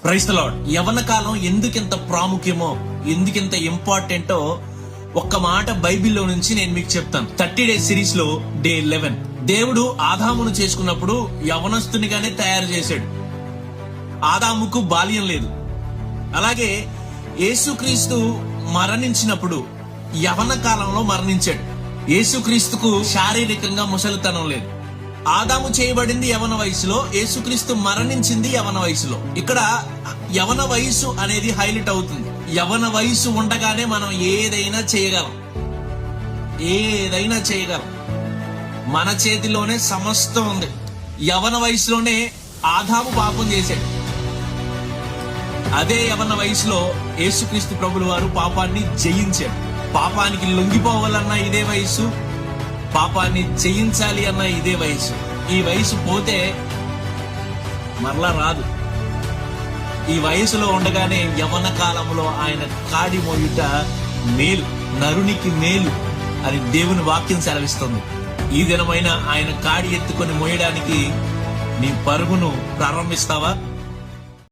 Praise the lord. యవన కాలం ఎందుకింత ప్రాముఖ్యమో, ఎందుకింత ఇంపార్టెంటో ఒక్క మాట బైబిల్లో నుంచి నేను మీకు చెప్తాను. 30 days సిరీస్ లో డే 11. దేవుడు ఆదామును చేసుకున్నప్పుడు యవనస్తునిగానే తయారు చేశాడు. ఆదాముకు బాల్యం లేదు. అలాగే యేసుక్రీస్తు మరణించినప్పుడు యవన కాలంలో మరణించాడు. యేసుక్రీస్తుకు శారీరకంగా ముసలితనం లేదు. ఆదాము చేయబడింది యవన వయసులో, యేసుక్రీస్తు మరణించింది యవన వయసులో. ఇక్కడ యవన వయసు అనేది హైలైట్ అవుతుంది. యవన వయసు ఉండగానే మనం ఏదైనా చేయగలం. మన చేతిలోనే సమస్తం ఉంది. యవన వయసులోనే ఆదాము పాపం చేశాడు. అదే యవన వయసులో యేసుక్రీస్తు ప్రభుల వారు పాపాన్ని జయించాడు. పాపానికి లొంగిపోవాలన్నా ఇదే వయసు, పాపాన్ని జయించాలి అన్న ఇదే వయసు. ఈ వయసు పోతే మరలా రాదు. ఈ వయసులో ఉండగానే యవన కాలంలో ఆయన కాడి మోయుట మేలు, నరునికి మేలు అని దేవుని వాక్యం సెలవిస్తుంది. ఈ దినమైన ఆయన కాడి ఎత్తుకొని మోయడానికి నీ పరుగును ప్రారంభిస్తావా?